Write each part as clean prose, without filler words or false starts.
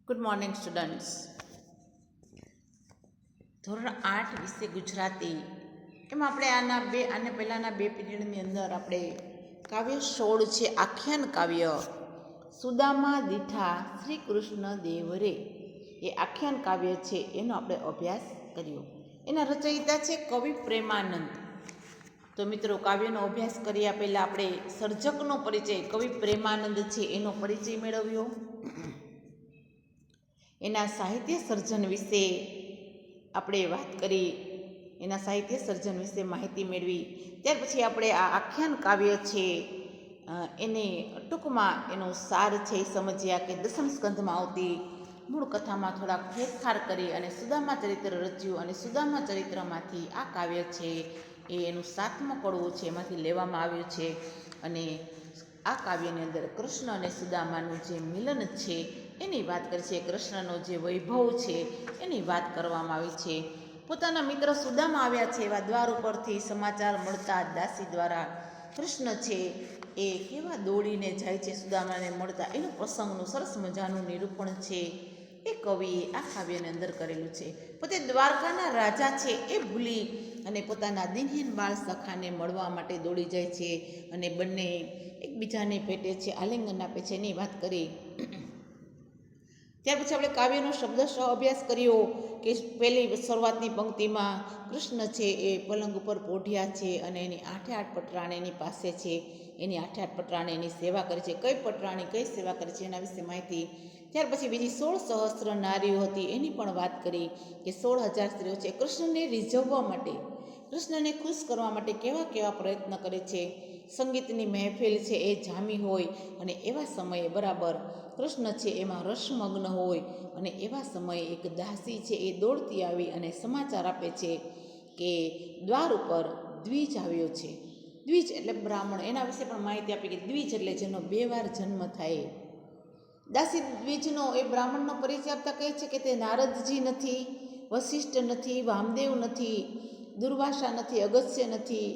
Good morning students. ધોરણ 8 વિશે ગુજરાતી એમાં આપણે આને પહેલાંના બે પીરિયડની અંદર આપણે કાવ્ય 16 છે આખ્યાન કાવ્ય સુદામા દીઠા શ્રી કૃષ્ણ દેવ રે, એ આખ્યાન કાવ્ય છે એનો આપણે અભ્યાસ કર્યો. એના રચયિતા છે કવિ પ્રેમાનંદ. તો મિત્રો, કાવ્યનો અભ્યાસ કર્યા પહેલાં આપણે સર્જકનો પરિચય, કવિ પ્રેમાનંદ છે એનો પરિચય મેળવ્યો, એના સાહિત્ય સર્જન વિશે આપણે વાત કરી, એના સાહિત્ય સર્જન વિશે માહિતી મેળવી. ત્યાર પછી આપણે આ આખ્યાન કાવ્ય છે એને ટૂંકમાં એનો સાર છે એ સમજ્યા કે દસમ સ્કંધમાં આવતી મૂળ કથામાં થોડાક ફેરફાર કરી અને સુદામા ચરિત્ર રચ્યું, અને સુદામા ચરિત્રમાંથી આ કાવ્ય છે એ એનું 7મું કડવું છે એમાંથી લેવામાં આવ્યું છે. અને આ કાવ્યની અંદર કૃષ્ણ અને સુદામાનું જે મિલન છે એની વાત કરી છે, કૃષ્ણનો જે વૈભવ છે એની વાત કરવામાં આવી છે. પોતાના મિત્ર સુદામા આવ્યા છે એવા દ્વાર ઉપરથી સમાચાર મળતા દાસી દ્વારા કૃષ્ણ છે એ કેવા દોડીને જાય છે સુદામાને મળતા, એનું પ્રસંગનું સરસ મજાનું નિરૂપણ છે એ કવિએ આ કાવ્યની અંદર કરેલું છે. પોતે દ્વારકાના રાજા છે એ ભૂલી અને પોતાના દિનહીન બાળ સખાને મળવા માટે દોડી જાય છે, અને બંને એકબીજાને ભેટે છે, આલિંગન આપે છે એની વાત કરી. ત્યાર પછી આપણે કાવ્યનો શબ્દશઃ અભ્યાસ કર્યો કે પહેલી શરૂઆતની પંક્તિમાં કૃષ્ણ છે એ પલંગ ઉપર પોઢ્યા છે અને એની 8 પટરાણી એની પાસે છે, એની 8 પટરાણી એની સેવા કરે છે. કઈ પટરાણી કઈ સેવા કરે છે એના વિશે માહિતી. ત્યાર પછી બીજી 16 સહસ્ત્ર નારીઓ હતી એની પણ વાત કરી કે 16,000 સ્ત્રીઓ છે કૃષ્ણને રીઝવવા માટે, કૃષ્ણને ખુશ કરવા માટે કેવા કેવા પ્રયત્ન કરે છે. સંગીતની મહેફિલ છે એ જામી હોય અને એવા સમયે બરાબર કૃષ્ણ છે એમાં રસમગ્ન હોય, અને એવા સમયે એક દાસી છે એ દોડતી આવી અને સમાચાર આપે છે કે દ્વાર ઉપર દ્વિજ આવ્યો છે. દ્વિજ એટલે બ્રાહ્મણ, એના વિશે પણ માહિતી આપી કે દ્વિજ એટલે જેનો 2 વાર જન્મ થાય. દાસી દ્વિજનો એ બ્રાહ્મણનો પરિચય આપતા કહે છે કે તે નારદજી નથી, વશિષ્ઠ નથી, વામદેવ નથી, દુર્વાસા નથી, અગસ્ત્ય નથી,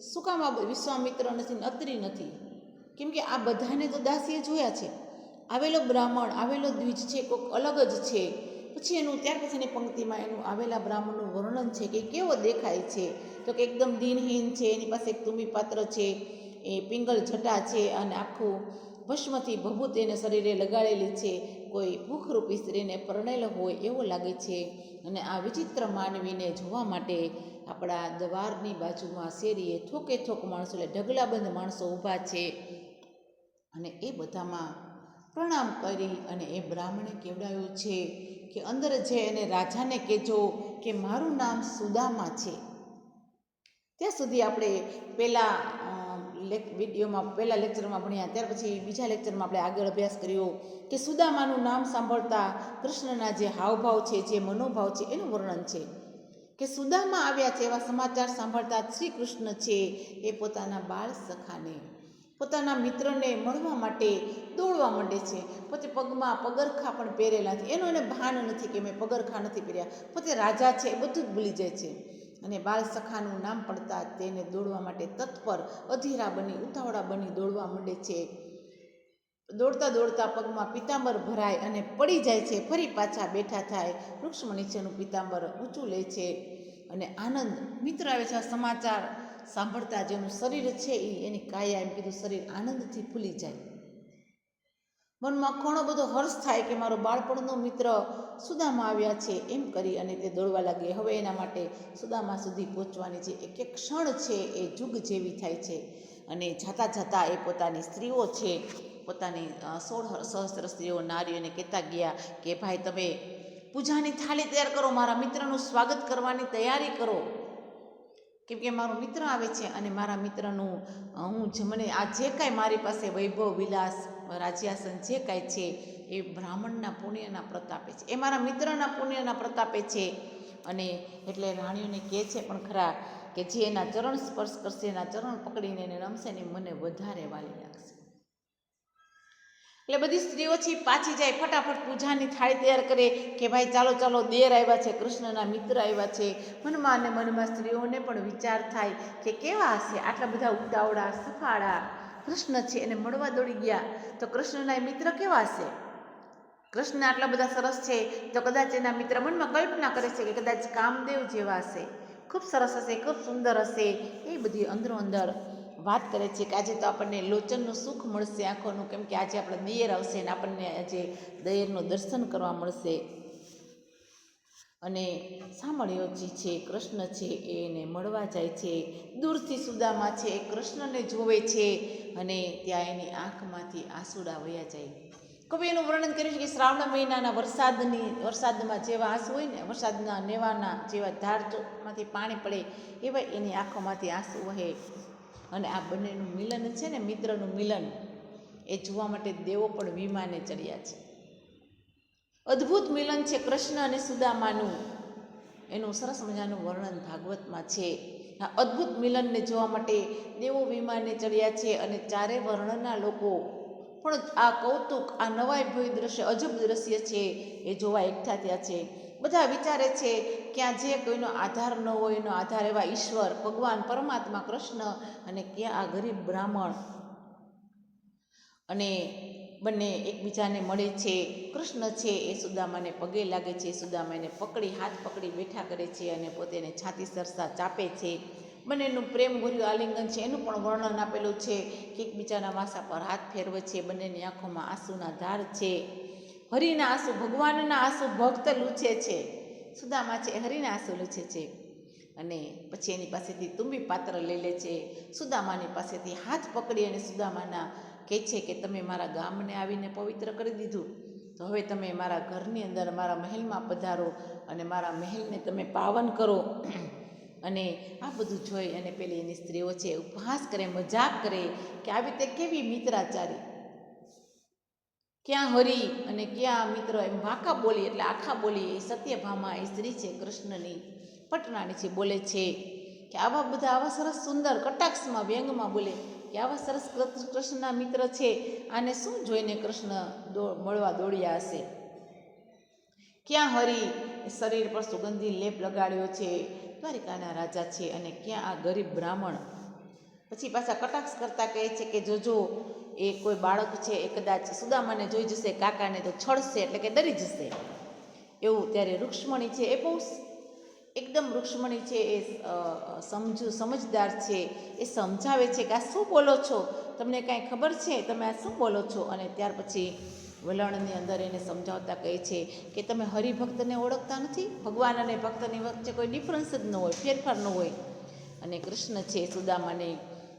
શું કામ વિશ્વામિત્ર નથી, અત્રિ નથી, કેમ કે આ બધાને તો દાસીએ જોયા છે. આવેલો બ્રાહ્મણ, આવેલો દ્વિજ છે કોઈક અલગ જ છે. પછી એનું ત્યાર પછીની પંક્તિમાં એનું આવેલા બ્રાહ્મણનું વર્ણન છે કે કેવો દેખાય છે, તો કે એકદમ દિનહીન છે, એની પાસે એક તુમ્બી પાત્ર છે, એ પિંગલ જટા છે અને આખું ભસ્મથી ભભૂત એને શરીરે લગાડેલી છે, કોઈ ભૂખરૂપી સ્ત્રીને પરણેલો હોય એવો લાગે છે. અને આ વિચિત્ર માનવીને જોવા માટે આપણા દ્વારની બાજુમાં શેરીએ થોકે થોક માણસો એટલે ઢગલાબંધ માણસો ઊભા છે, અને એ બધામાં પ્રણામ કરી અને એ બ્રાહ્મણે કહેવડાવ્યું છે કે અંદર જઈ અને રાજાને કહેજો કે મારું નામ સુદામા છે. ત્યાં સુધી આપણે પહેલાં લેક્ચરમાં ભણ્યા, ત્યાર પછી બીજા લેક્ચરમાં આપણે આગળ અભ્યાસ કર્યો કે સુદામાનું નામ સાંભળતા કૃષ્ણના જે હાવભાવ છે, જે મનોભાવ છે એનું વર્ણન છે કે સુદામા આવ્યા છે એવા સમાચાર સાંભળતા શ્રી કૃષ્ણ છે એ પોતાના બાળ સખાને, પોતાના મિત્રને મળવા માટે દોડવા માંડે છે. પોતે પગમાં પગરખા પણ પહેરેલા નથી, એનું એને ભાન નથી કે મેં પગરખા નથી પહેર્યા, પોતે રાજા છે એ બધું જ ભૂલી જાય છે. અને બાળ સખાનું નામ પડતા તેને દોડવા માટે તત્પર, અધીરા બની, ઉતાવળા બની દોડવા માંડે છે. દોડતા દોડતા પગમાં પિતાંબર ભરાય અને પડી જાય છે. ફરી પાછા બેઠા થાય, વૃક્ષ નીચેનું પિતાંબર ઊંચું લે છે, અને આનંદ મિત્ર આવે છે. સમાચાર સાંભળતા જેનું શરીર છે એની કાયા, એમ કીધું શરીર આનંદથી ફૂલી જાય, મનમાં ઘણો બધો હર્ષ થાય કે મારો બાળપણનો મિત્ર સુદામા આવ્યા છે એમ કરી અને તે દોડવા લાગે. હવે એના માટે સુદામા સુધી પહોંચવાની જે એક એક ક્ષણ છે એ જુગ જેવી થાય છે. અને જાતા જાતા એ પોતાની સ્ત્રીઓ છે, પોતાની 16 સહસ્ત્ર સ્ત્રીઓ નારીઓને કહેતા ગયા કે ભાઈ તમે પૂજાની થાળી તૈયાર કરો, મારા મિત્રનું સ્વાગત કરવાની તૈયારી કરો, કેમ કે મારો મિત્ર આવે છે અને મારા મિત્રનું મને આ જે કાંઈ મારી પાસે વૈભવ વિલાસ રાજ્યાસન જે કાંઈ છે એ બ્રાહ્મણના પુણ્યના પ્રતાપે છે, એ મારા મિત્રના પુણ્યના પ્રતાપે છે. અને એટલે રાણીઓને કહે છે પણ ખરા કે જે એના ચરણ સ્પર્શ કરશે, એના ચરણ પકડીને એને રમશે ને મને વધારે વાલી લાગશે. એટલે બધી સ્ત્રીઓ છે પાછી જાય, ફટાફટ પૂજાની થાળી તૈયાર કરે કે ભાઈ ચાલો ચાલો દેર આવ્યા છે, કૃષ્ણના મિત્ર આવ્યા છે. મનમાં અને મનમાં સ્ત્રીઓને પણ વિચાર થાય કે કેવા હશે આટલા બધા ઉતાવળા સફાળા કૃષ્ણ છે એને મળવા દોડી ગયા, તો કૃષ્ણના મિત્ર કેવા હશે. કૃષ્ણ આટલા બધા સરસ છે તો કદાચ એના મિત્ર મનમાં કલ્પના કરે છે કે કદાચ કામદેવ જેવા હશે, ખૂબ સરસ હશે, ખૂબ સુંદર હશે. એ બધી અંદરો અંદર વાત કરે છે કે આજે તો આપણને લોચનનું સુખ મળશે આંખોનું, કેમ કે આજે આપણે દિયર આવશે ને આપણને આજે દયરનું દર્શન કરવા મળશે. અને સાંભળ્યોજી છે કૃષ્ણ છે એને મળવા જાય છે. દૂરથી સુદામા છે એ કૃષ્ણને જોવે છે અને ત્યાં એની આંખમાંથી આંસુડા વયા જાય. કવિ એનું વર્ણન કર્યું છે કે શ્રાવણ મહિનાના વરસાદમાં જેવા આંસુ હોય ને, વરસાદના નેવાના જેવા ધારમાંથી પાણી પડે એવા એની આંખોમાંથી આંસુ વહે. અને આ બંનેનું મિલન છે ને, મિત્રનું મિલન, એ જોવા માટે દેવો પણ વિમાને ચડ્યા છે. અદ્ભુત મિલન છે કૃષ્ણ અને સુદામાનું. એનું સરસ મજાનું વર્ણન ભાગવતમાં છે. આ અદ્ભુત મિલનને જોવા માટે દેવો વિમાને ચડ્યા છે અને ચારે વર્ણના લોકો પણ આ કૌતુક, આ નવાઈ ભર્યું દ્રશ્ય, અજબ દ્રશ્ય છે એ જોવા એકઠા થયા છે. બધા વિચારે છે કે આ જે કોઈનો આધાર ન હોય એનો આધાર એવા ઈશ્વર, ભગવાન, પરમાત્મા કૃષ્ણ, અને ક્યાં આ ગરીબ બ્રાહ્મણ. અને બંને એકબીજાને મળે છે. કૃષ્ણ છે એ સુદામાને પગે લાગે છે, સુદામા એને પકડી, હાથ પકડી બેઠા કરે છે અને પોતે એને છાતી સરસા ચાપે છે. બંનેનું પ્રેમભર્યું આલિંગન છે એનું પણ વર્ણન આપેલું છે કે એકબીજાના માથા પર હાથ ફેરવે છે. બંનેની આંખોમાં આંસુના ધાર છે. હરિના આંસુ, ભગવાનના આંસુ ભક્ત લૂછે છે. સુદામા છે એ હરિના આંસુ લૂછે છે. અને પછી એની પાસેથી તુંબી પાત્ર લઈ લે છે. સુદામાની પાસેથી હાથ પકડી અને સુદામાના કહે છે કે તમે મારા ગામને આવીને પવિત્ર કરી દીધું, તો હવે તમે મારા ઘરની અંદર, મારા મહેલમાં પધારો અને મારા મહેલને તમે પાવન કરો. અને આ બધું જોઈ અને પેલી એની સ્ત્રીઓ છે ઉપહાસ કરે, મજાક કરે કે આવી રીતે કેવી મિત્રાચારી, ક્યાં હરી અને ક્યાં મિત્ર, એમ વાંકા બોલી એટલે આખા બોલી. એ સત્યભામા એ સ્ત્રી છે કૃષ્ણની, પટરાણી છે, બોલે છે કે આવા બધા, આવા સરસ સુંદર કટાક્ષમાં, વ્યંગમાં બોલે કે આવા સરસ કૃષ્ણના મિત્ર છે, આને શું જોઈને કૃષ્ણ મળવા દોડ્યા હશે. ક્યાં હરી શરીર પર સુગંધી લેપ લગાડ્યો છે, દ્વારિકાના રાજા છે, અને ક્યાં આ ગરીબ બ્રાહ્મણ. પછી પાછા કટાક્ષ કરતા કહે છે કે જોજો એ કોઈ બાળક છે એ કદાચ સુદામાને જોઈ જશે, કાકાને, તો છળશે એટલે કે ડરી જશે એવું. ત્યારે રૂક્ષ્મણી છે એ બહુ એકદમ, રૂક્ષ્મણી છે એ સમજદાર છે, એ સમજાવે છે કે આ શું બોલો છો, તમને કાંઈ ખબર છે, તમે આ શું બોલો છો. અને ત્યાર પછી વલણની અંદર એને સમજાવતા કહે છે કે તમે હરિભક્તને ઓળખતા નથી, ભગવાન અને ભક્તની વચ્ચે કોઈ ડિફરન્સ જ ન હોય, ફેરફાર ન હોય. અને કૃષ્ણ છે સુદામાને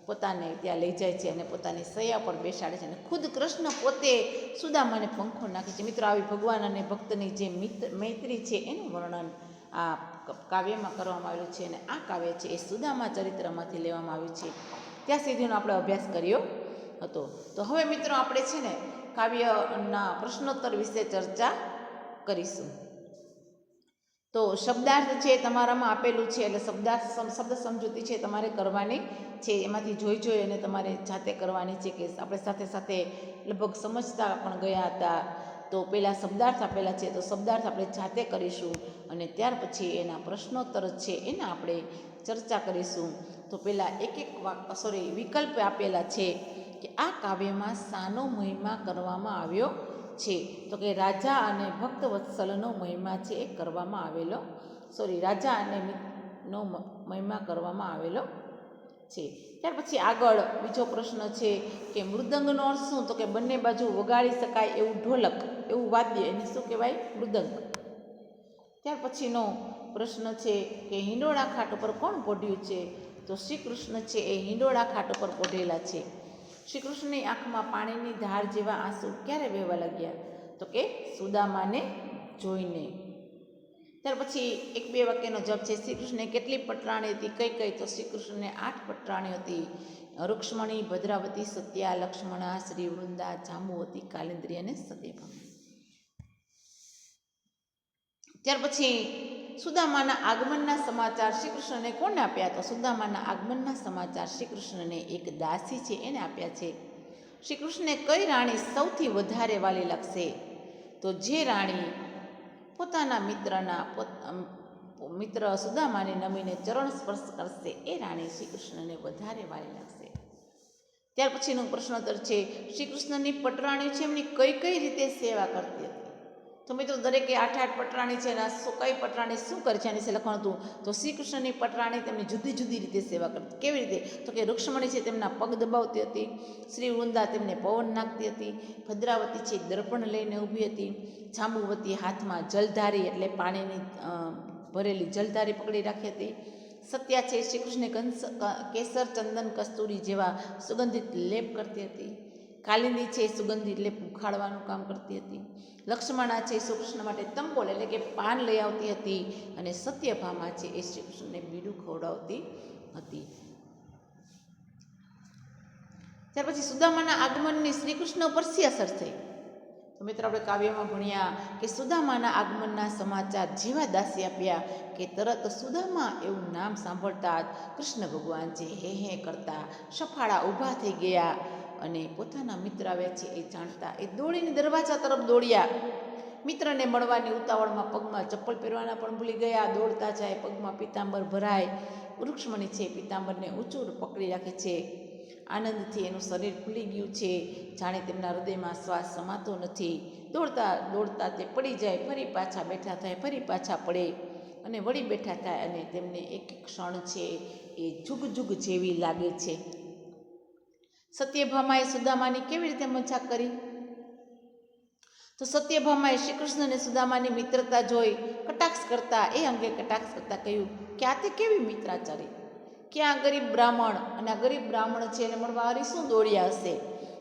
પોતાને ત્યાં લઈ જાય છે અને પોતાની સૈયા પર બેસાડે છે અને ખુદ કૃષ્ણ પોતે સુદામાને પંખો નાખે છે. મિત્રો, આવી ભગવાન અને ભક્તની જે મૈત્રી છે એનું વર્ણન આ કાવ્યમાં કરવામાં આવ્યું છે. અને આ કાવ્ય છે એ સુદામા ચરિત્રમાંથી લેવામાં આવ્યું છે. ત્યાં સુધીનો આપણે અભ્યાસ કર્યો હતો. તો હવે મિત્રો આપણે છે ને કાવ્યના પ્રશ્નોત્તર વિશે ચર્ચા કરીશું. તો શબ્દાર્થ છે તમારામાં આપેલું છે, એટલે શબ્દ સમજૂતી છે તમારે કરવાની છે. એમાંથી જોઈ અને તમારે જાતે કરવાની છે, કે આપણે સાથે સાથે લગભગ સમજતા પણ ગયા હતા. તો પહેલાં શબ્દાર્થ આપેલા છે, તો શબ્દાર્થ આપણે જાતે કરીશું અને ત્યાર પછી એના પ્રશ્નોત્તર છે એના આપણે ચર્ચા કરીશું. તો પહેલાં એક વિકલ્પ આપેલા છે કે આ કાવ્યમાં શાનો મહિમા કરવામાં આવ્યો છે, તો કે રાજા અને ભક્ત વત્સલનો મહિમા છે એ કરવામાં આવેલો, રાજા અને નો મહિમા કરવામાં આવેલો છે. ત્યાર પછી આગળ બીજો પ્રશ્ન છે કે મૃદંગનો અર્થ શું, તો કે બંને બાજુ વગાડી શકાય એવું ઢોલક, એવું વાદ્ય, એને શું કહેવાય, મૃદંગ. ત્યાર પછીનો પ્રશ્ન છે કે હિંડોળા ખાટ ઉપર કોણ પોઢ્યું છે, તો શ્રી કૃષ્ણ છે એ હિંડોળા ખાટ ઉપર પોઢેલા છે. શ્રી કૃષ્ણની આંખમાં પાણીની ધાર જેવા આંસુ ક્યારે વહેવા લાગ્યા, તો કે સુદામાને જોઈને. ત્યાર પછી એક બે વાક્યનો જવાબ છે. શ્રી કૃષ્ણને કેટલી પટરાણી હતી, કઈ, તો શ્રી કૃષ્ણને 8 પટરાણી હતી. રૂક્ષ્મણી, ભદ્રાવતી, સત્યા, લક્ષ્મણા, શ્રી વૃંદા, જાંબુવતી, કાલિંદ્રી અને સત્યભામા. ત્યાર પછી સુદામાના આગમનના સમાચાર શ્રી કૃષ્ણને કોને આપ્યા, તો સુદામાના આગમનના સમાચાર શ્રી કૃષ્ણને એક દાસી છે એને આપ્યા છે. શ્રી કૃષ્ણને કઈ રાણી સૌથી વધારે વાલી લાગશે, તો જે રાણી પોતાના મિત્ર સુદામાને નમીને ચરણ સ્પર્શ કરશે એ રાણી શ્રી કૃષ્ણને વધારે વાલી લાગશે. ત્યાર પછીનો પ્રશ્નોત્તર છે શ્રી કૃષ્ણની પટરાણી છે એમની કઈ રીતે સેવા કરતી હતી, તો મિત્રો દરેકે 8 પટરાણી છે ને કઈ પટરાણી શું કરે છે એની વિશે લખવાનું હતું. તો શ્રી કૃષ્ણની પટરાણી તેમની જુદી જુદી રીતે સેવા કરતી. કેવી રીતે? તો કે રૂક્ષ્મણી છે તેમના પગ દબાવતી હતી, શ્રી વૃંદા તેમને પવન નાખતી હતી, ભદ્રાવતી છે દર્પણ લઈને ઊભી હતી, જાંબુવતી હાથમાં જલધારી એટલે પાણીની ભરેલી જલધારી પકડી રાખી હતી, સત્યા છે શ્રી કૃષ્ણને કેસર ચંદન કસ્તુરી જેવા સુગંધિત લેપ કરતી હતી, કાલિંદી છે સુગંધિત લેપ ઉખાડવાનું કામ કરતી હતી, લક્ષ્મણા છે શ્રી કૃષ્ણ માટે તંબોલ એટલે કે પાન લઈ આવતી હતી, અને સત્યભામા છે એ શ્રી કૃષ્ણને બીડું ખવડાવતી હતી. ત્યાર પછી સુદામાના આગમનની શ્રી કૃષ્ણ ઉપર શી અસર થઈ? તો મિત્રો આપણે કાવ્યમાં ભણ્યા કે સુદામાના આગમનના સમાચાર જેવા દાસી આપ્યા કે તરત સુદામા એવું નામ સાંભળતા જ કૃષ્ણ ભગવાન છે હે હે કરતા સફાળા ઊભા થઈ ગયા, અને પોતાના મિત્ર આવ્યા છે એ જાણતા એ દોડીને દરવાજા તરફ દોડ્યા. મિત્રને મળવાની ઉતાવળમાં પગમાં ચપ્પલ પહેરવાના પણ ભૂલી ગયા. દોડતા જાય, પગમાં પિતાંબર ભરાય. વૃક્ષમણી છે પિતાંબરને ઊંચું પકડી રાખે છે. આનંદથી એનું શરીર ફૂલી ગયું છે, જાણે તેમના હૃદયમાં શ્વાસ સમાતો નથી. દોડતા દોડતા તે પડી જાય, ફરી પાછા બેઠા થાય, ફરી પાછા પડે અને વળી બેઠા થાય, અને તેમને એક એક ક્ષણ છે એ જુગ જુગ જેવી લાગે છે. સત્યભામાએ સુદામાની કેવી રીતે મજાક કરી? તો સત્યભામાએ શ્રી કૃષ્ણ અને સુદામાની મિત્રતા જોઈ કટાક્ષ કરતા એ અંગે કટાક્ષ કરતા કહ્યું કે આ તે કેવી મિત્રાચારી, ક્યાં ગરીબ બ્રાહ્મણ, અને આ ગરીબ બ્રાહ્મણ છે એને મળવા હારી શું દોડ્યા હશે?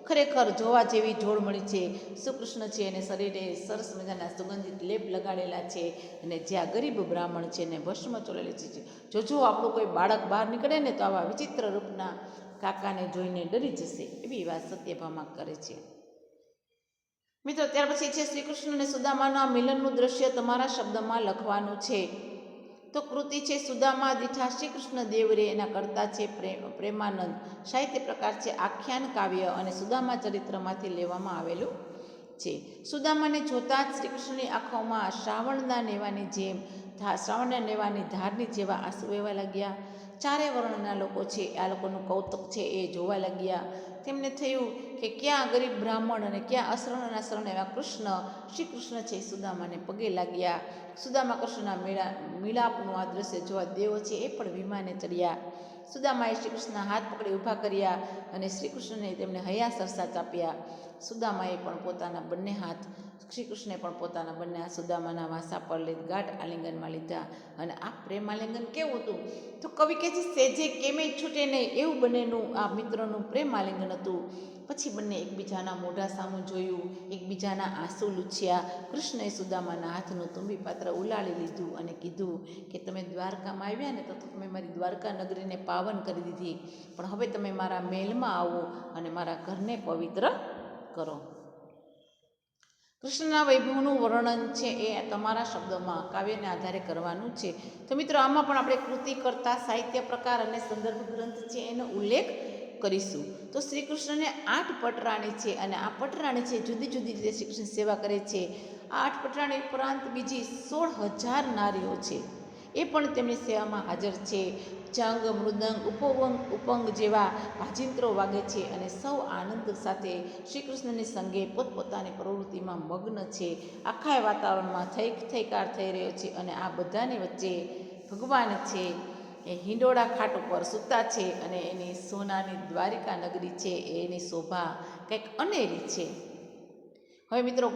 ખરેખર જોવા જેવી જોડ મળી છે. શ્રીકૃષ્ણ છે એને શરીરે સરસ મજાના સુગંધિત લેપ લગાડેલા છે, અને જે આ ગરીબ બ્રાહ્મણ છે એને ભસ્મ ચોલેલી છે. જોજો આપણું કોઈ બાળક બહાર નીકળે ને તો આવા વિચિત્ર રૂપના કાકાને જોઈને ડરી જશે, એવી વાત સત્યભામા કરે છે. મિત્રો ત્યાર પછી છે શ્રી કૃષ્ણ અને સુદામાના મિલનનું દ્રશ્ય તમારા શબ્દમાં લખવાનું છે. તો કૃતિ છે સુદામા દીઠા શ્રી કૃષ્ણ દેવરે, એના કરતા છે પ્રેમાનંદ. સાહિત્ય પ્રકાર છે આખ્યાન કાવ્ય, અને સુદામા ચરિત્રમાંથી લેવામાં આવેલું છે. સુદામાને જોતા જ શ્રી કૃષ્ણની આંખોમાં શ્રાવણના નેવાની ધારની જેવા આંસુ વહેવા લાગ્યા. ચારે વર્ણના લોકો છે આ લોકોનું કૌતુક છે એ જોવા લાગ્યા. તેમને થયું કે ક્યાં ગરીબ બ્રાહ્મણ અને ક્યાં અશરણના શરણ એવા કૃષ્ણ. શ્રી કૃષ્ણ છે સુદામાને પગે લાગ્યા. સુદામા કૃષ્ણના મિલાપનું આ દ્રશ્ય જોવા દેવો છે એ પણ વિમાને ચડ્યા. સુદામાએ શ્રી કૃષ્ણના હાથ પકડી ઊભા કર્યા, અને શ્રી કૃષ્ણને તેમને હૈયા સરસા ચાપ્યા. સુદામાએ પણ પોતાના બંને હાથ, શ્રી કૃષ્ણે પણ પોતાના બંને હાથ સુદામાના વાસા પર લઈ ગાઢ આલિંગનમાં લીધા. અને આ પ્રેમ આલિંગન કેવું હતું? તો કવિ કહે છે સેજે કેમેય છૂટે નહીં એવું બંનેનું આ મિત્રનું પ્રેમ આલિંગન હતું. પછી બંને એકબીજાના મોઢા સામું જોયું, એકબીજાના આંસુ લૂછ્યા. કૃષ્ણએ સુદામાના હાથનું તુંબી પાત્ર ઉલાળી લીધું અને કીધું કે તમે દ્વારકામાં આવ્યા ને તો તમે મારી દ્વારકા નગરીને પાવન કરી દીધી, પણ હવે તમે મારા મહેલમાં આવો અને મારા ઘરને પવિત્ર કરો. કૃષ્ણના વૈભવનું વર્ણન છે એ તમારા શબ્દોમાં કાવ્યને આધારે કરવાનું છે. તો મિત્રો આમાં પણ આપણે કૃતિ કરતા સાહિત્ય પ્રકાર અને સંદર્ભ ગ્રંથ છે એનો ઉલ્લેખ કરીશું. તો શ્રી કૃષ્ણને 8 પટરાણી છે, અને આ પટરાણી છે જુદી જુદી રીતે શ્રી કૃષ્ણ સેવા કરે છે. આ 8 પટરાણી ઉપરાંત બીજી 16,000 નારીઓ છે એ પણ તેમની સેવામાં હાજર છે. જંગ, મૃદંગ, ઉપંગ જેવા વાજિંત્રો વાગે છે, અને સૌ આનંદ સાથે શ્રી કૃષ્ણની સંગે પોતપોતાની પ્રવૃત્તિમાં મગ્ન છે. આખા વાતાવરણમાં થઈકાર થઈ રહ્યો છે, અને આ બધાની વચ્ચે ભગવાન છે એ હિંડોળા ખાટ ઉપર સૂતા છે, અને એની સોનાની દ્વારિકા નગરી છે એની શોભા કંઈક અનેરી છે. હવે મિત્રો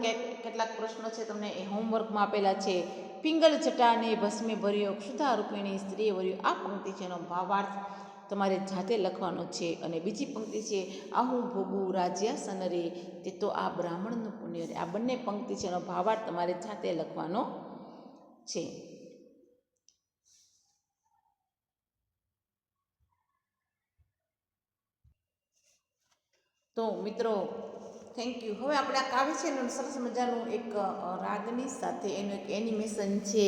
કેટલાક પ્રશ્નો છે તમને એ હોમવર્કમાં આપેલા છે. પિંગલ જટાને ભસ્મે ભર્યો ક્ષુધા રૂપિણી સ્ત્રીએ વર્યો. આ પંક્તિ છે એનો ભાવાર્થ તમારે જાતે લખવાનો છે. અને બીજી પંક્તિ છે આહું ભોગું રાજ્યા સનરે, તે તો આ બ્રાહ્મણનું પુણ્ય રે. આ બંને પંક્તિ છે એનો ભાવાર્થ તમારે જાતે લખવાનો છે. તો મિત્રો થેન્ક યુ. હવે આપણે આ કાવ્ય છે એનું સરસ મજાનું એક રાગની સાથે એનું એક એનિમેશન છે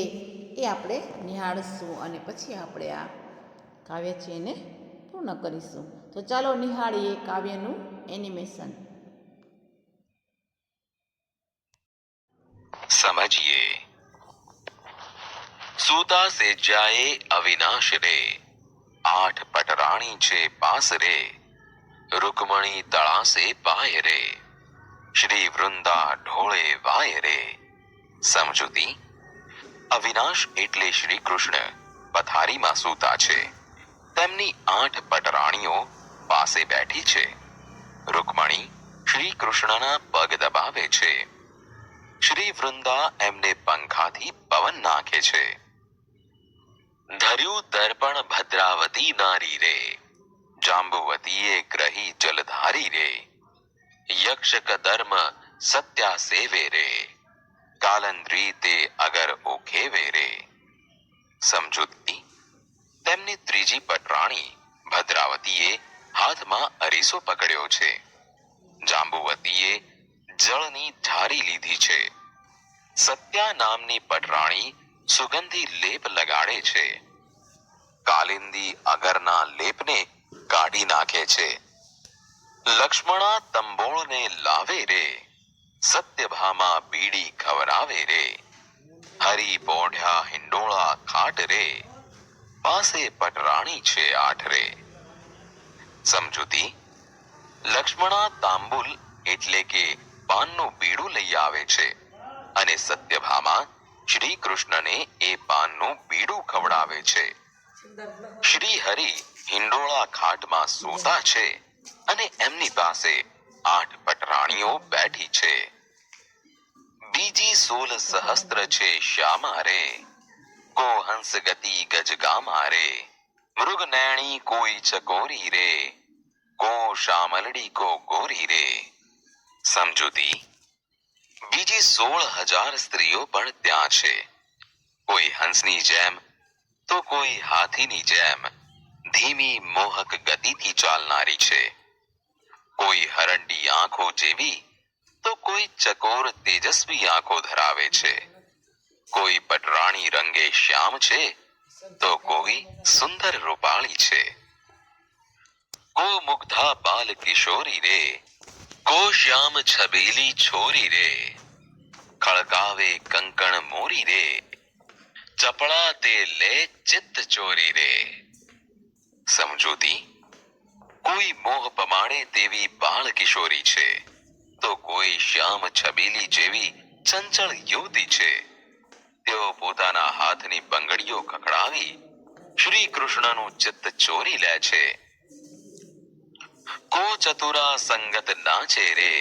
એ આપણે નિહાળશું, અને પછી આપણે આ કાવ્ય છે એને પૂર્ણ કરીશું. તો ચાલો નિહાળીએ કાવ્યનું એનિમેશન. समझिए। सूता से जाए अविनाश रे, 8 पटराणी छे पास रे, रुक्मणी तड़ा से पाय रे, श्री वृंदा ढोले वाय रे, સમજૂતી: અવિનાશ એટલે શ્રી કૃષ્ણ પથારીમાં સૂતા છે. તેમની 8 પટરાણીઓ પાસે બેઠી છે. રૂકમણી શ્રી કૃષ્ણના પગ દબાવે છે. શ્રી વૃંદા એમને પંખાથી પવન નાખે છે. ધર્યું દર્પણ ભદ્રાવતી નારી રે, જાંબુવતીએ ગ્રહી જલધારી રે. યક્ષ કદર્મ સત્યા સેવે રે, કાલંદ્રી તે અગર ઓખેવે રે. સમજૂતી: તેમની ત્રીજી પટરાણી ભદ્રાવતીએ હાથમાં અરીસો પકડ્યો છે. જાંબુવતીએ જળની ધારી લીધી છે. સત્યા નામની પટરાણી સુગંધી લેપ લગાડે છે. કાલિંદી અગરના લેપને કાઢી નાખે છે. લક્ષ્મણા તંબોળને લાવે રે, સત્યભામા બીડી ખવરાવે રે. હરી પોઢ્યા હિંડોળા ખાટ રે, પાસે પટરાણી છે 8 રે. સમજૂતી: લક્ષ્મણા તાંબુલ એટલે કે પાનનું બીડું લઈ આવે છે અને સત્યભામા શ્રી કૃષ્ણને એ પાનનું બીડું ખવડાવે છે. શ્રી હરિ હિંડોળા ખાટમાં સૂતા છે અને એમની પાસે 8 પટરાણીઓ બેઠી છે. બીજી 16 સહસ્ત્ર છે શ્યામા રે, કો હંસ ગતિ ગજગામા રે. મૃગ નૈણી કોઈ ચકોરી રે, કો શામલડી કો ગોરી રે. સમજૂતી: બીજી 16,000 સ્ત્રીઓ પણ ત્યાં છે. કોઈ હંસની જેમ તો કોઈ હાથીની જેમ ધીમી મોહક ગતિથી ચાલનારી છે. કોઈ હરંડી આંખો જેવી તો કોઈ ચકોર તેજસ્વી આંખો ધરાવે છે. કોઈ પટરાણી રંગે શ્યામ છે તો કોઈ સુંદર રૂપાળી છે. કો મુગ્ધા બાલ કિશોરી રે, કો શ્યામ છબીલી છોરી રે. ખળકાવે કંકણ મોરી રે, ચપળા તે લે ચિત્ત ચોરી રે. સમજૂતી: કોઈ મોહ પમાડે તેવી બાળ કિશોરી છે તો કોઈ શ્યામ છબીલી જેવી ચંચળ યુવતી છે. તેઓ પોતાના હાથની બંગડીઓ ખખડાવી શ્રી કૃષ્ણનું ચિત્ત ચોરી લે છે. કો ચતુરા સંગત નાચે રે,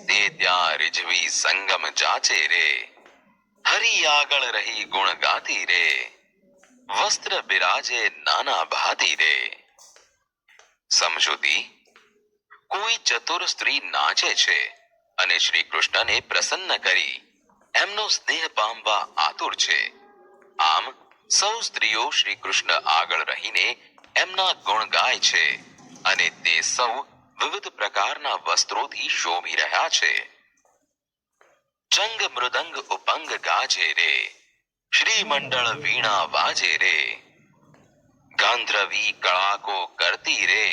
તે ત્યાં રીઝવી સંગમ જાચે રે. હરી આગળ રહી ગુણ ગાતી રે, વસ્ત્ર બિરાજે નાના ભાતી રે. સમજૂતી: કોઈ ચતુર સ્ત્રી નાચે છે અને શ્રી કૃષ્ણને પ્રસન્ન કરી એમનો સ્નેહ પામવા આતુર છે. આમ સૌ સ્ત્રીઓ શ્રી કૃષ્ણ આગળ રહીને એમના ગુણ ગાય છે અને તે સૌ વિવિધ પ્રકારના વસ્ત્રોથી શોભી રહ્યા છે. ચંગ મૃદંગ ઉપંગ ગાજે રે, શ્રી મંડળ વીણા વાજે રે. ગાંધ્રવી કળાકો કરતી રે,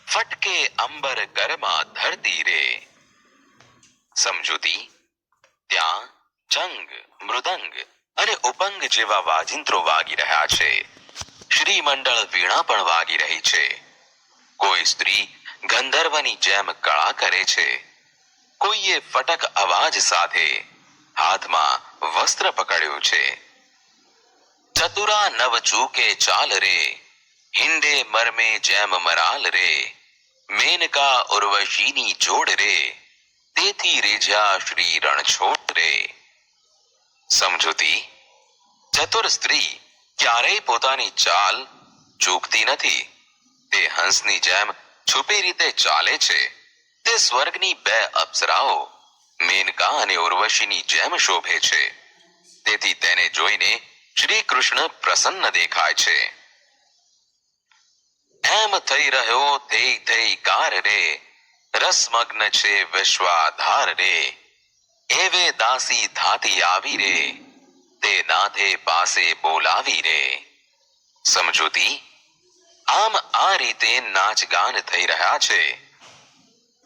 ફટકે અંબર કરમાં ધરતી રે. સમજૂતી: ત્યાં ચંગ, મૃદંગ અને ઉપંગ જેવા વાજિંત્રો વાગી રહ્યા છે. શ્રી મંડળ વીણા પણ વાગી રહી છે. કોઈ સ્ત્રી ગંધર્વની જેમ કળા કરે છે. કોઈએ ફટક અવાજ સાથે હાથમાં વસ્ત્ર પકડ્યું છે. ચતુરા નવ ચૂકે ચાલ રે, હિંડે મરમે જેમ મરાલ રે. મેનકા ઉર્વશીની જોડ રે, તેથી રેજ્યા શ્રી રણછોડ રે. સમજૂતી: ચતુર સ્ત્રી ક્યારેય પોતાની ચાલ ચૂકતી નથી. તે હંસની જેમ છુપી રીતે ચાલે છે. તે સ્વર્ગની 2 અપ્સરાઓ મેનકા અને ઉર્વશીની જેમ શોભે છે. તેથી તેને જોઈને શ્રી કૃષ્ણ પ્રસન્ન દેખાય છે. એમ થઈ રહ્યો થઈ કાર રે, રસમગ્ન છે વિશ્વાધાર રે. એવે દાસી ધાતી આવી રે, તે નાથે પાસે બોલાવી રે. સમજૂતી: આમ આ રીતે નાચગાન થઈ રહ્યા છે.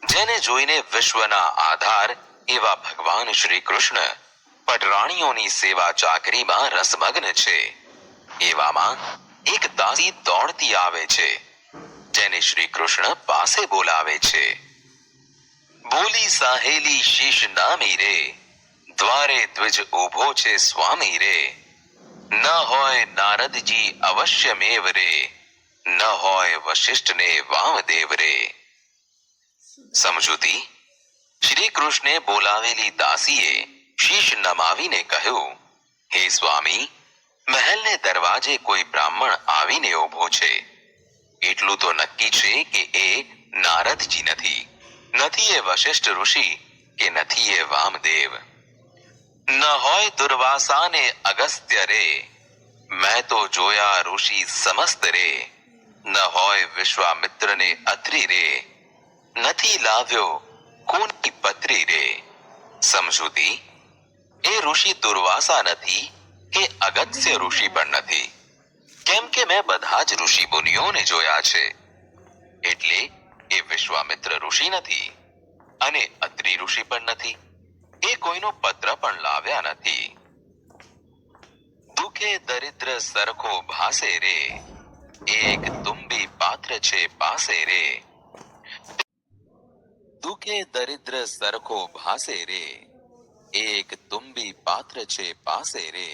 જેને જોઈને વિશ્વના આધાર એવા ભગવાન શ્રી કૃષ્ણ પટરાણીઓની સેવા ચાકરીમાં રસમગ્ન છે. એવામાં એક દાસી દોડતી આવે છે, જેને શ્રી કૃષ્ણ પાસે બોલાવે છે. બોલી સાહેલી શીશ નામી રે, દ્વારે દ્વિજ ઊભો છે સ્વામી રે, ન હોય નારદજી અવશ્યમેવ રે, ન હોય વશિષ્ઠને વામદેવ રે. સમજૂતી. શ્રી કૃષ્ણે બોલાવેલી દાસીએ શીશ નમાવીને કહ્યું, હે સ્વામી, મહેલને દરવાજે કોઈ બ્રાહ્મણ આવીને ઊભો છે. એટલું તો નક્કી છે કે એ નારદજી નથી, નથી એ વશિષ્ઠ ઋષિ, કે નથી એ વામદેવ. ન હોય દુર્વાસા ને અગસ્ત્ય રે, મેં તો જોયા ઋષિ સમસ્ત રે, ન હોય વિશ્વામિત્ર ને અત્રિ રે, નથી લાવ્યો કોની પત્રી રે. સમજૂતી. એ ઋષિ દુર્વાસા નથી કે અગસ્ત્ય ઋષિ પણ નથી, કેમ કે મેં બધા જ ઋષિ મુનિઓને જોયા છે. એટલે એ વિશ્વામિત્ર ઋષિ નથી અને અત્રિ ઋષિ પણ નથી. એ કોઈનો પત્ર પણ લાવ્યા નથી. દુઃખે દરિદ્ર સરખો ભાસે રે, એક તુંબી પાત્ર છે પાસે રે. દુઃખે દરિદ્ર સરખો ભાસે રે, એક તુંબી પાત્ર છે પાસે રે.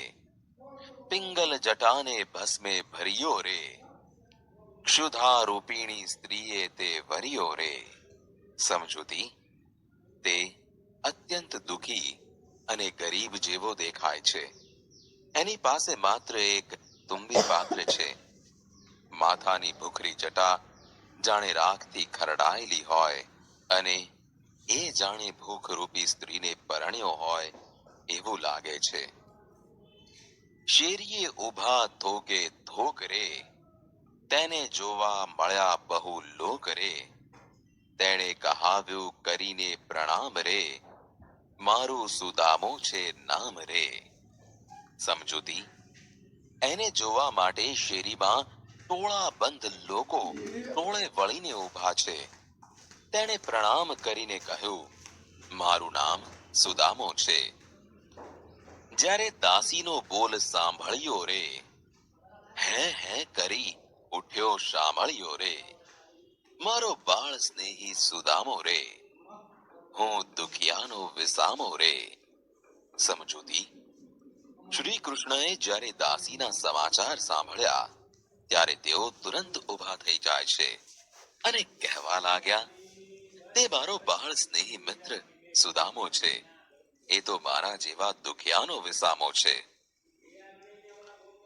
પિંગલ જટાને ભસ્મે ભર્યો રે, ક્ષુધા રૂપિણી સ્ત્રીએ તે વર્યો રે. સમજૂતી. તે અત્યંત દુઃખી અને ગરીબ જેવો દેખાય છે. એની પાસે માત્ર એક તુંબી પાત્ર છે. માથાની ભૂખરી જટા જાણે રાખથી ખરડાયેલી હોય અને એ જાણે ભૂખ રૂપી સ્ત્રીને પરણ્યો હોય એવું લાગે છે. શેરીએ ઊભા ધોકે ધોક રે, તેને જોવા મળ્યા બહુ લોક રે. તેણે કહાવ્યું કરીને પ્રણામ રે, મારું સુદામો છે નામ રે. સમજૂતી. એને જોવા માટે શેરીમાં ટોળા બંધ લોકો ટોળે વળીને ઊભા છે. તેણે પ્રણામ કરીને કહ્યું, મારું નામ સુદામો છે. જ્યારે દાસીનો બોલ સાંભળ્યો રે, હે હે કરી ઉઠ્યો શામળ્યો રે, મારો બાળ સ્નેહી સુદામો રે, હું દુખિયાનો વિસામો રે. સમજૂતી. શ્રી કૃષ્ણએ જ્યારે દાસીના સમાચાર સાંભળ્યા ત્યારે તેઓ તુરંત ઊભા થઈ જાય છે અને કહેવા લાગ્યા, તે મારો બાળ સ્નેહી મિત્ર સુદામો છે. એ તો મારા જેવા દુખિયાનો વિસામો છે.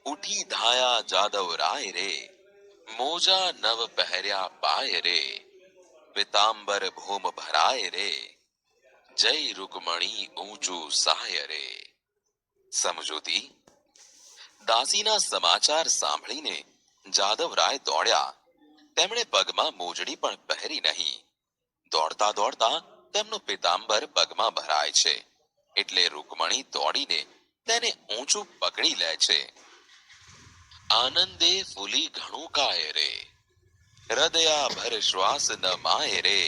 ઉઠી ધાયા જાદવ રાય રે, મોજા નવ પહેર્યા પાય રે, પિતાંબર ભૂમ ભરાય રે, જય રૂકમણી ઊંચું સાય રે. સમજૂતી. દાસીના સમાચાર સાંભળીને જાદવરાય દોડ્યા. તેમણે પગમાં મોજડી પણ પહેરી નહીં. દોડતા દોડતા તેમનો પિતાંબર પગમાં ભરાય છે એટલે રૂકમણી દોડીને તેને ઊંચું પકડી લે છે. આનંદે ફૂલી ઘણું કાય રે, હૃદયા ભર શ્વાસ ન માય રે,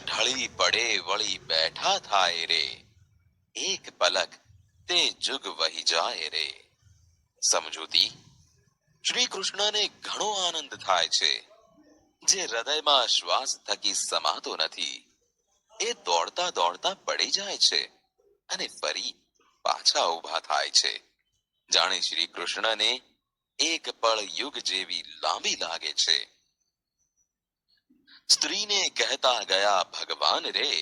ઢળી પડે વળી બેઠા થાય રે, એક પલક તે જુગ વહી જાય રે. સમજૂતી. શ્રી કૃષ્ણને ઘણો આનંદ થાય છે જે હૃદયમાં શ્વાસ થકી સમાતો નથી. એ દોડતા દોડતા પડી જાય છે અને ફરી પાછા ઊભા થાય છે. જાણે શ્રી કૃષ્ણને એક પળ યુગ જેવી લાંબી લાગે છે. સ્ત્રીને કહેતા ગયા ભગવાન રે,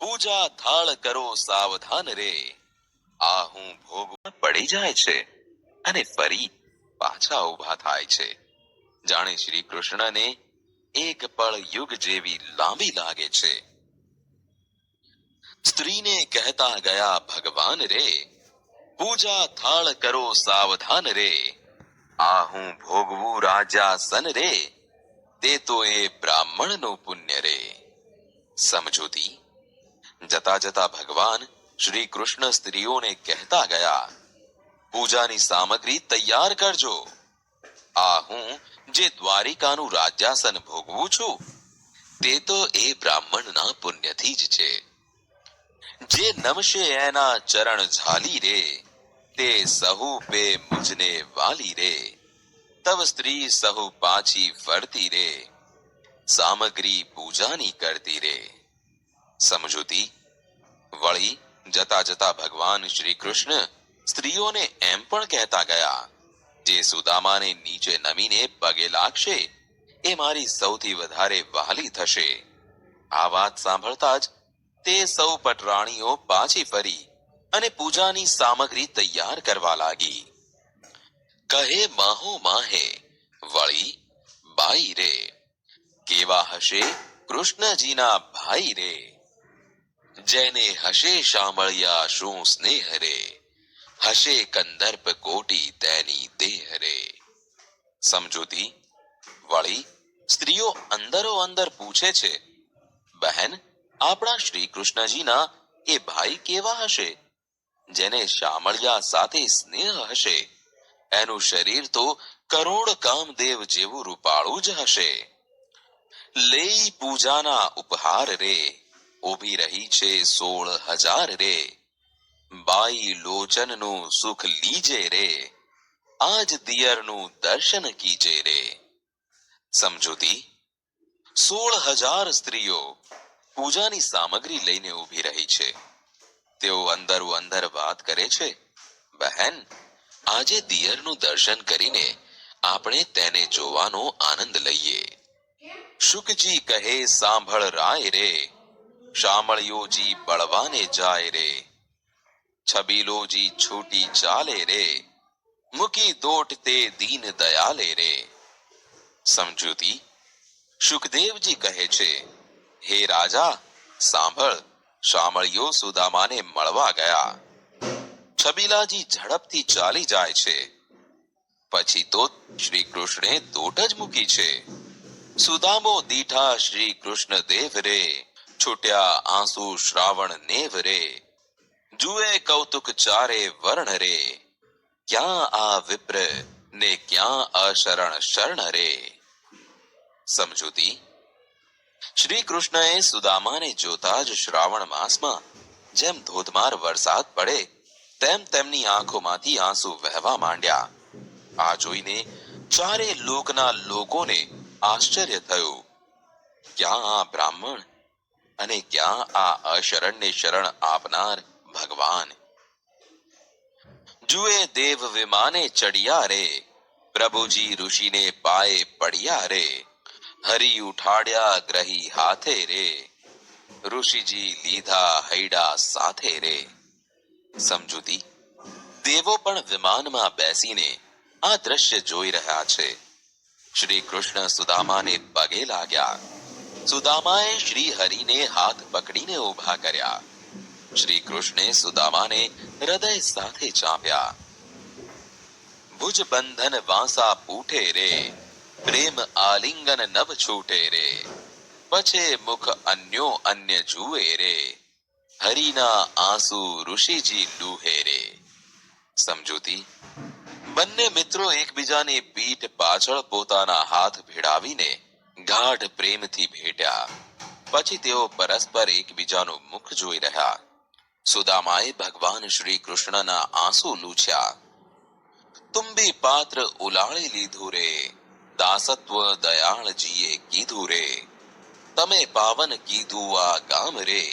પૂજા થાળ કરો સાવધાન રે, આ હું ભોગ પડી જાય છે અને ફરી પાછા ઊભા થાય છે. જાણે શ્રી કૃષ્ણને એક પળ યુગ જેવી લાંબી લાગે છે. સ્ત્રીને કહેતા ગયા ભગવાન રે, પૂજા થાળ કરો સાવધાન રે, આ હું ભોગવું રાજાસન રે, તે તો એ બ્રાહ્મણનું પુણ્ય રે. સમજૂતી. જતા જતા ભગવાન શ્રી કૃષ્ણ સ્ત્રીઓને કહેતા ગયા, પૂજાની સામગ્રી તૈયાર કરજો. આ હું જે દ્વારિકાનું રાજ્યાસન ભોગવું છું તે તો એ બ્રાહ્મણના પુણ્યથી જ છે. જે નમશે એના ચરણ ઝાલી રે, તે સહુ પે મુજને વાલી રે, તવ સ્ત્રી સહુ પાછી ફરતી રે, સામગ્રી પૂજાની કરતી રે. સમજૂતી. વળી જતા જતા ભગવાન શ્રી કૃષ્ણ સ્ત્રીઓને એમ પણ કહેતા ગયા, જે સુદામાને નીચે નમીને પગે લાગશે એ મારી સૌથી વધારે વહાલી થશે. આ વાત સાંભળતા જ તે સૌ પટરાણીઓ પાછી ફરી અને પૂજાની સામગ્રી તૈયાર કરવા લાગી. કહે માહો માહે વળી બાઈ રે, કેવા હશે કૃષ્ણજીના ભાઈ રે, જેને હશે શામળિયા શું સ્નેહ રે, હશે કંદર્પ કોટી તેની દેહ રે. સમજૂતી. વળી સ્ત્રીઓ અંદરો અંદર પૂછે છે, બહેન, આપણા શ્રી કૃષ્ણજીના એ ભાઈ કેવા હશે, જેને શામળિયા સાથે સ્નેહ હશે? એનું શરીર તો કરોડ કામદેવ જેવું રૂપાળું જ હશે. લેઈ પૂજાના ઉપહાર રે, ઉભી રહી છે 16,000 રે, બાઈ લોચનનું સુખ લીજે રે, આજ દિયરનું દર્શન કીજે રે. સમજૂતી. 16,000 સ્ત્રીઓ પૂજાની સામગ્રી લઈને ઉભી રહી છે. તેઓ અંદરો અંદર વાત કરે છે, બહેન, આજે દિયરનું દર્શન કરીને આપણે તેને જોવાનો આનંદ લઈએ. શુકજી કહે સાંભળ રાય રે, શામળિયોજી બળવાને જાય રે, છબીલોજી છૂટી ચાલે રે, મુકી દોટ તે દીન દયાલે રે. સમજૂતી. શુકદેવજી કહે છે, હે રાજા, સાંભળ, શામળિયો સુદામાને મળવા ગયા. છબીલાજી ઝડપથી ચાલી જાય છે. પછી તો શ્રી કૃષ્ણે દોટ જ મૂકી છે. સુદામો દીઠા શ્રી કૃષ્ણ દેવ રે, છૂટ્યા આંસુ શ્રાવણ નેવ રે, જુએ કૌતુક ચારે વર્ણ રે, ક્યાં આ વિપ્ર ને ક્યાં અશરણ શરણ રે. સમજૂતી. શ્રી કૃષ્ણએ સુદામાને જોતા જ શ્રાવણ માસમાં જેમ ધોધમાર વરસાદ પડે તેમ તેમની આંખોમાંથી આંસુ વહેવા માંડ્યા. આ જોઈને ચારે લોકના લોકોને આશ્ચર્ય થયું. ક્યાં આ બ્રાહ્મણ અને ક્યાં આ અશરણને શરણ આપનાર ભગવાન? જુએ દેવ વિમાને ચડિયા રે, પ્રભુજી ઋષિને પાયે પડ્યા રે, હરી ઉઠાડ્યા ગ્રહી હાથે રે, ઋષિજી લીધા હૈડા સાથે રે. સમજૂતી. દેવો પણ વિમાનમાં બેસીને આ દ્રશ્ય જોઈ રહ્યા છે. શ્રી કૃષ્ણ સુદામાને પગે લાગ્યા. સુદામાએ શ્રી હરિને હાથ પકડીને ઊભા કર્યા. શ્રી કૃષ્ણે સુદામાને હૃદય સાથે ચાંપ્યા. ભુજ બંધન વાંસા પૂઠે રે, પ્રેમ આલિંગન નવ છૂટે રે, પછે મુખ અન્યો અન્ય જુએ રે, હરિના આંસુ ઋષિજી લૂહે રે. સમજૂતી. બંને મિત્રો એકબીજાની પીઠ પાછળ પોતાના હાથ ભેળાવીને ગાઢ પ્રેમથી ભેટ્યા. પછી તેઓ પરસ્પર એકબીજાનું મુખ જોઈ રહ્યા. સુદામાએ ભગવાન શ્રી કૃષ્ણના આંસુ લૂછ્યા. તુંબી પાત્ર ઉલાળી લીધું રે, દાસત્વ દયાળજીએ કીધું રે, તમે પાવન કીધું આ ગામ રે,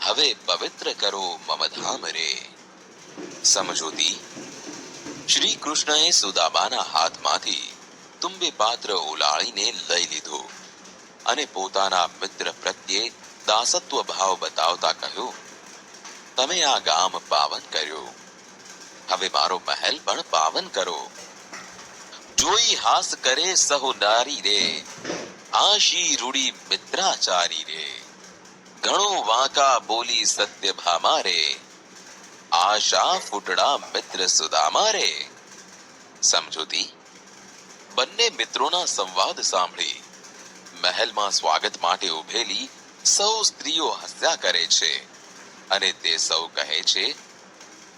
હવે પવિત્ર કરો મમ ધામ રે. સમજૂતી. શ્રી કૃષ્ણએ સુદામાના હાથમાંથી તુંબી પાત્ર ઉલાળીને લઈ લીધું અને પોતાના મિત્ર પ્રત્યે દાસત્વ ભાવ બતાવતા કહ્યું, તમે આ ગામ પાવન કર્યું, હવે મારો મહેલ પણ પાવન કરો. જોઈ હાસ કરે સહુ નારી રે, આશી રૂડી મિત્રાચારી રે, ઘણું વાંકા બોલી સત્યભામા રે, આશા ફૂટડા મિત્ર સુદામા રે. સમજૂતી. બંને મિત્રોના સંવાદ સાંભળી મહેલમાં સ્વાગત માટે ઉભેલી સૌ સ્ત્રીઓ હસ્યા કરે છે અને તે સૌ કહે છે,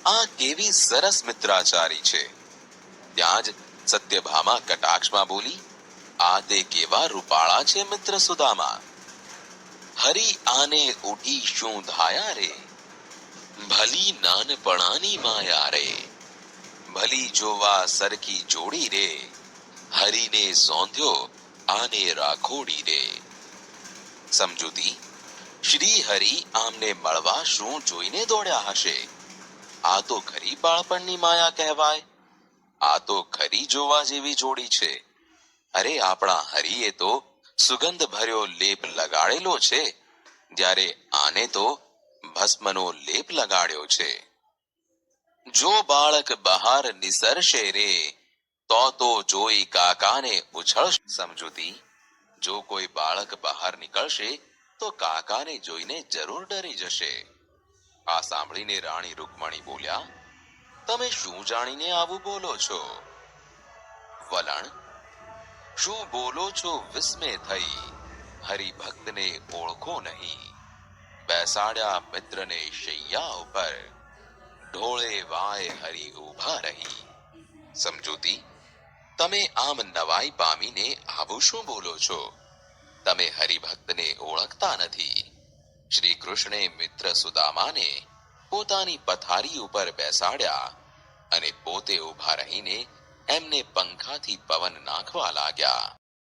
આ કેવી સરસ મિત્રાચારી છે. ત્યાં જ સત્યભામા કટાક્ષમાં બોલી, આ તે કેવા રૂપાળા છે મિત્ર સુદામા. હરી આને ઉઠી શું ધાયા રે, ભલી નાનપણાની માયા રે, ભલી જોવા સરખી જોડી રે, હરીને સોંધ્યો આને રાખોડી રે. સમજૂતી. શ્રી હરિ આમને મળવા શું જોઈને દોડ્યા હશે? આ તો ખરી બાળપણની માયા કહેવાય. આ તો ખરી જોવા જેવી જોડી છે. અરે આપણા હરિએ તો સુગંધ ભર્યો લેપ લગાડેલો છે, જ્યારે આને તો ભસ્મનો લેપ લગાડ્યો છે. જો બાળક બહાર નિસરશે રે, તો જોઈ કાકાને ઉછળશે. સમજૂતી: જો કોઈ બાળક બહાર નીકળશે તો કાકાને જોઈને જરૂર ડરી જશે. આ સાંભળીને રાણી રૂકમણી બોલ્યા, તમે શું જાણીને આવું બોલો છો? વલણ: શું બોલો છો વિસ્મય થઈ, હરિભક્તને ઓળખો નહીં. બેસાડ્યા મિત્રને શૈયા ઉપર, ઢોળે વાય હરિ ઊભા રહી. સમજૂતી: તમે આમ નવાઈ પામીને આવું શું બોલો છો? તમે હરિભક્તને ઓળખતા નથી. શ્રી કૃષ્ણે મિત્ર સુદામાને પોતાની પથારી ઉપર બેસાડ્યા અને પોતે ઊભા રહીને એમને પંખાથી પવન નાખવા લાગ્યા.